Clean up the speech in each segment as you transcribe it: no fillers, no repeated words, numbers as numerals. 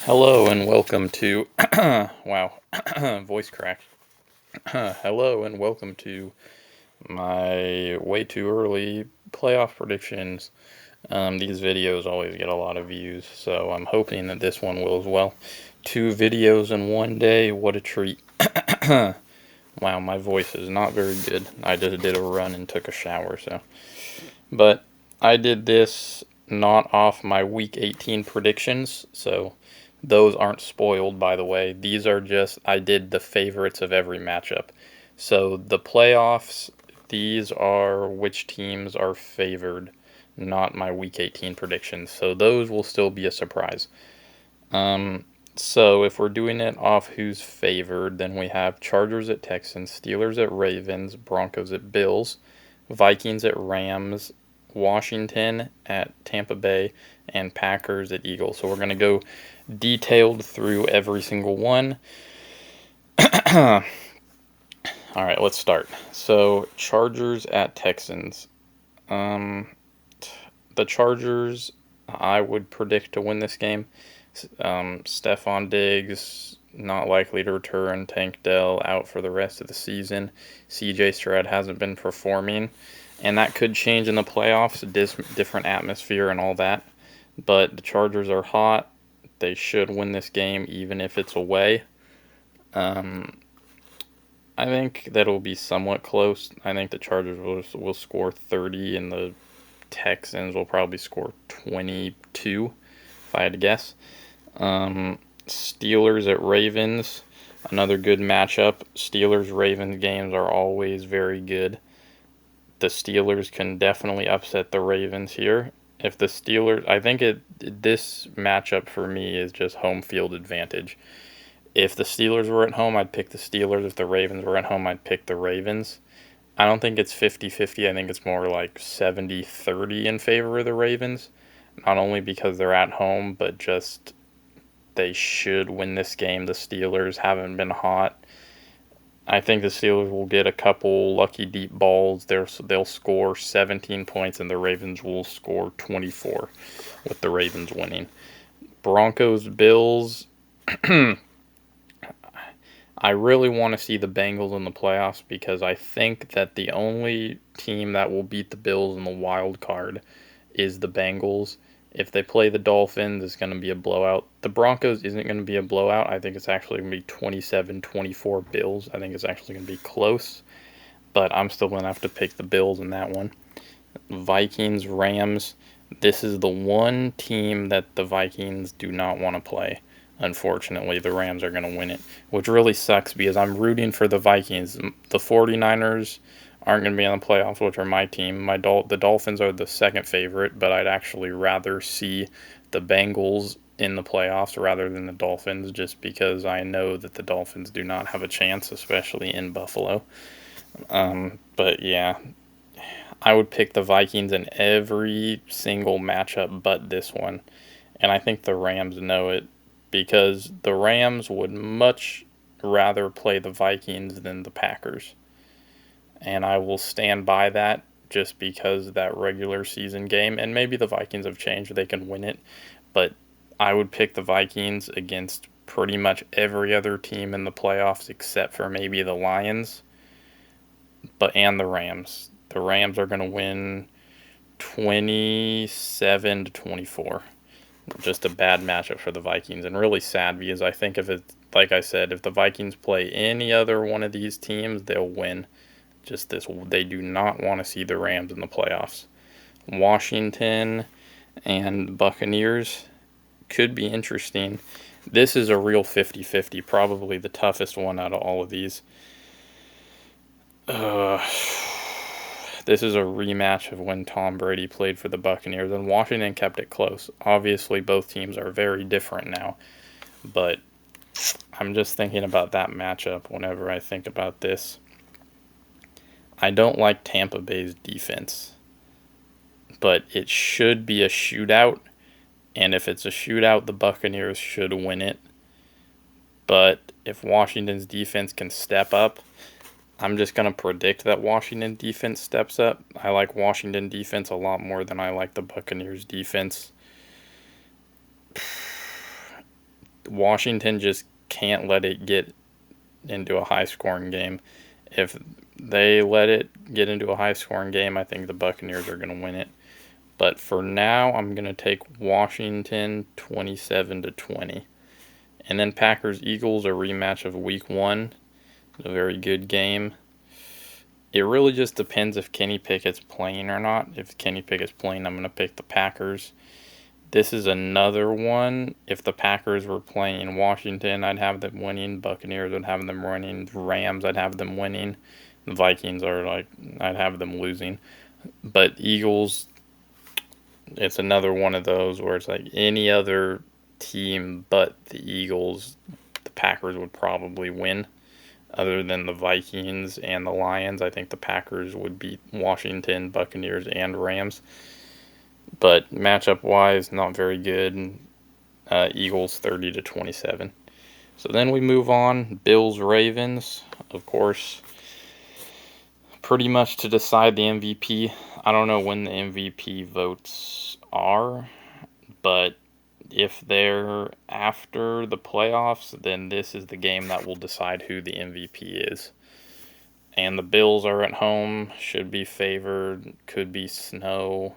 Hello and welcome to wow, voice crack. Hello and welcome to my way too early playoff predictions. These videos always get a lot of views, so I'm hoping that this one will as well. 2 videos in one day, what a treat. Wow, my voice is not very good. I just did a run and took a shower, but I did this not off my week 18 predictions, so those aren't spoiled, by the way. These are just, I did the favorites of every matchup. So the playoffs, these are which teams are favored, not my week 18 predictions. So those will still be a surprise. Um, so if we're doing it off who's favored, then we have Chargers at Texans, Steelers at Ravens, Broncos at Bills, Vikings at Rams, Washington at Tampa Bay, and Packers at Eagles. So we're going to go detailed through every single one. All right, let's start. So Chargers at Texans. Um, the Chargers, I would predict to win this game. Stephon Diggs not likely to return. Tank Dell out for the rest of the season. CJ Stroud hasn't been performing, and that could change in the playoffs. Different atmosphere and all that. But the Chargers are hot. They should win this game even if it's away. Um, I think that'll be somewhat close. I think the Chargers will score 30 and the Texans will probably score 22, if I had to guess. Steelers at Ravens, another good matchup. Steelers Ravens games are always very good. The Steelers can definitely upset the Ravens here. If the Steelers, I think this matchup for me is just home field advantage. If the Steelers were at home, I'd pick the Steelers. If the Ravens were at home, I'd pick the Ravens. I don't think it's 50-50. I think it's more like 70-30 in favor of the Ravens. Not only because they're at home, but just they should win this game. The Steelers haven't been hot. I think the Steelers will get a couple lucky deep balls. They'll score 17 points, and the Ravens will score 24, with the Ravens winning. Broncos, Bills. I really want to see the Bengals in the playoffs because I think that the only team that will beat the Bills in the wild card is the Bengals. If they play the Dolphins, it's going to be a blowout. The Broncos isn't going to be a blowout. I think it's actually going to be 27-24 Bills. I think it's actually going to be close, but I'm still going to have to pick the Bills in that one. Vikings, Rams. This is the one team that the Vikings do not want to play. Unfortunately, the Rams are going to win it, which really sucks because I'm rooting for the Vikings. The 49ers aren't going to be in the playoffs, which are my team. The Dolphins are the second favorite, but I'd actually rather see the Bengals in the playoffs rather than the Dolphins, just because I know that the Dolphins do not have a chance, especially in Buffalo. But yeah, I would pick the Vikings in every single matchup but this one. And I think the Rams know it because the Rams would much rather play the Vikings than the Packers. And I will stand by that just because that regular season game, and maybe the Vikings have changed, they can win it, but I would pick the Vikings against pretty much every other team in the playoffs except for maybe the Lions, and the Rams. The Rams are going to win 27-24. Just a bad matchup for the Vikings, and really sad because I think if it, like I said, if the Vikings play any other one of these teams, they'll win. Just this, they do not want to see the Rams in the playoffs. Washington and Buccaneers could be interesting. This is a real 50-50, probably the toughest one out of all of these. This is a rematch of when Tom Brady played for the Buccaneers, and Washington kept it close. Obviously, both teams are very different now, but I'm just thinking about that matchup whenever I think about this. I don't like Tampa Bay's defense, but it should be a shootout, and if it's a shootout, the Buccaneers should win it. But if Washington's defense can step up, I'm just going to predict that Washington defense steps up. I like Washington defense a lot more than I like the Buccaneers defense. Washington just can't let it get into a high-scoring game. If they let it get into a high-scoring game, I think the Buccaneers are going to win it. But for now, I'm going to take Washington 27-20. And then Packers-Eagles, a rematch of Week 1. A very good game. It really just depends if Kenny Pickett's playing or not. If Kenny Pickett's playing, I'm going to pick the Packers. This is another one. If the Packers were playing Washington, I'd have them winning. Buccaneers would have them winning. Rams, I'd have them winning. The Vikings I'd have them losing. But Eagles, it's another one of those where it's like any other team but the Eagles, the Packers would probably win. Other than the Vikings and the Lions, I think the Packers would beat Washington, Buccaneers, and Rams. But matchup-wise, not very good. Eagles 30-27. So then we move on. Bills-Ravens, of course, pretty much to decide the MVP. I don't know when the MVP votes are, but if they're after the playoffs, then this is the game that will decide who the MVP is. And the Bills are at home, should be favored, could be snow.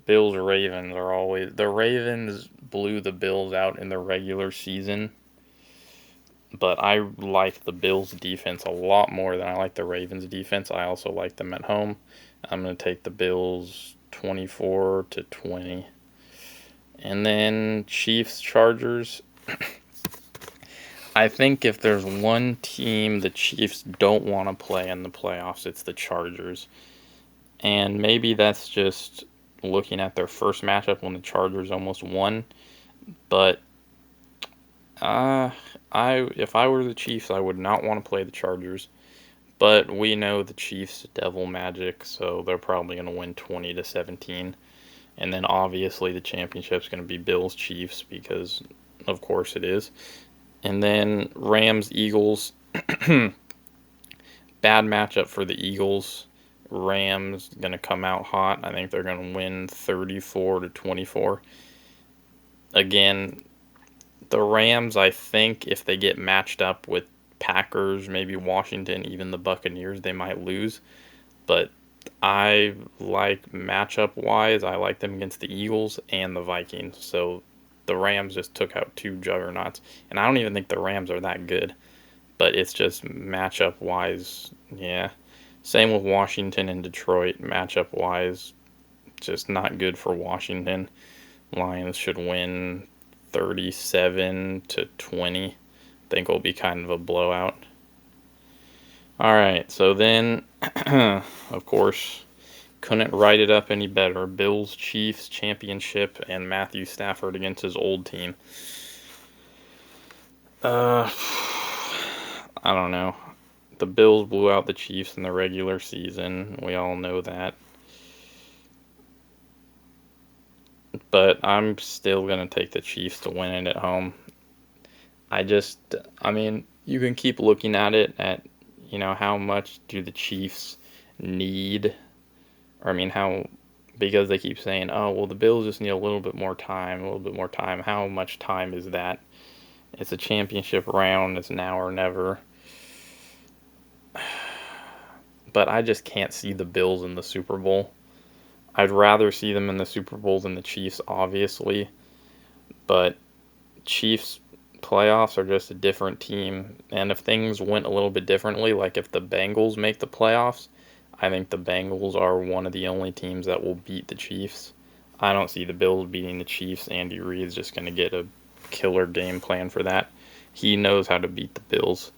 Bills Ravens are always... The Ravens blew the Bills out in the regular season, but I like the Bills defense a lot more than I like the Ravens defense. I also like them at home. I'm going to take the Bills 24-20. And then Chiefs Chargers. I think if there's one team the Chiefs don't want to play in the playoffs, it's the Chargers. And maybe that's just looking at their first matchup when the Chargers almost won. But if I were the Chiefs, I would not want to play the Chargers. But we know the Chiefs' devil magic, so they're probably going to win 20-17. And then obviously the championship's going to be Bills-Chiefs because, of course, it is. And then Rams-Eagles. Bad matchup for the Eagles. Rams going to come out hot. I think they're going to win 34-24. Again, the Rams, I think if they get matched up with Packers, maybe Washington, even the Buccaneers, they might lose. But I like matchup-wise, I like them against the Eagles and the Vikings. So the Rams just took out two juggernauts. And I don't even think the Rams are that good. But it's just matchup-wise, yeah. Same with Washington and Detroit. Matchup-wise, just not good for Washington. Lions should win 37-20. I think it'll be kind of a blowout. Alright, so then, of course, couldn't write it up any better. Bills, Chiefs, championship, and Matthew Stafford against his old team. I don't know. The Bills blew out the Chiefs in the regular season. We all know that. But I'm still going to take the Chiefs to win it at home. I mean, you can keep looking at it at, how much do the Chiefs need? Or, I mean, because they keep saying, oh, well, the Bills just need a little bit more time, a little bit more time. How much time is that? It's a championship round. It's now or never. But I just can't see the Bills in the Super Bowl. I'd rather see them in the Super Bowl than the Chiefs, obviously. But Chiefs playoffs are just a different team. And if things went a little bit differently, like if the Bengals make the playoffs, I think the Bengals are one of the only teams that will beat the Chiefs. I don't see the Bills beating the Chiefs. Andy Reid's just going to get a killer game plan for that. He knows how to beat the Bills,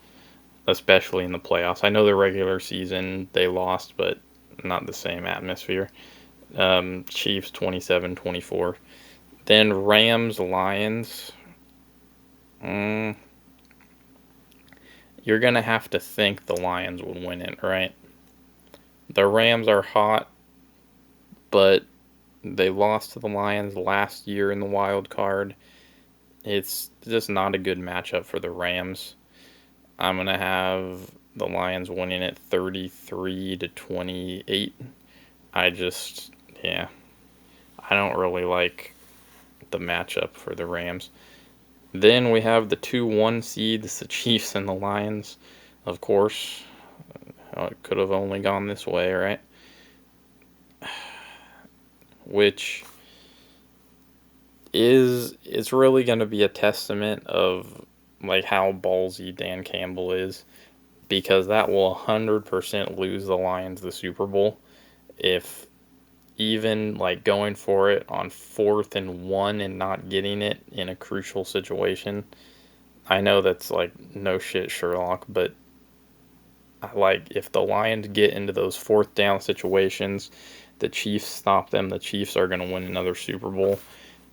especially in the playoffs. I know the regular season they lost, but not the same atmosphere. Chiefs 27-24. Then Rams, Lions. You're going to have to think the Lions would win it, right? The Rams are hot, but they lost to the Lions last year in the wild card. It's just not a good matchup for the Rams. I'm going to have the Lions winning it 33-28. I don't really like the matchup for the Rams. Then we have the 2-1 seeds, the Chiefs and the Lions. Of course, it could have only gone this way, right? Which it's really going to be a testament of like how ballsy Dan Campbell is, because that will 100% lose the Lions the Super Bowl if even like going for it on 4th and 1 and not getting it in a crucial situation. I know that's like no shit Sherlock, but like if the Lions get into those 4th down situations, the Chiefs stop them, the Chiefs are going to win another Super Bowl.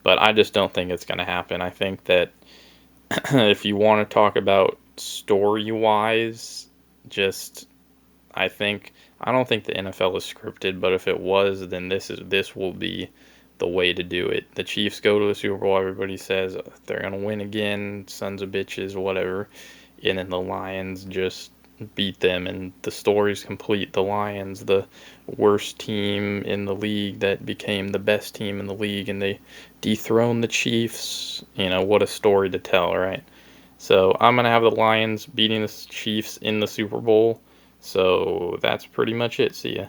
But I just don't think it's going to happen. I think that if you want to talk about story-wise, just I don't think the NFL is scripted, but if it was, then this will be the way to do it. The Chiefs go to the Super Bowl, everybody says they're gonna win again, sons of bitches, whatever, and then the Lions just beat them, and the story's complete. The Lions, the worst team in the league that became the best team in the league, and they dethroned the Chiefs. You know, what a story to tell, right? So I'm going to have the Lions beating the Chiefs in the Super Bowl. So that's pretty much it. See ya.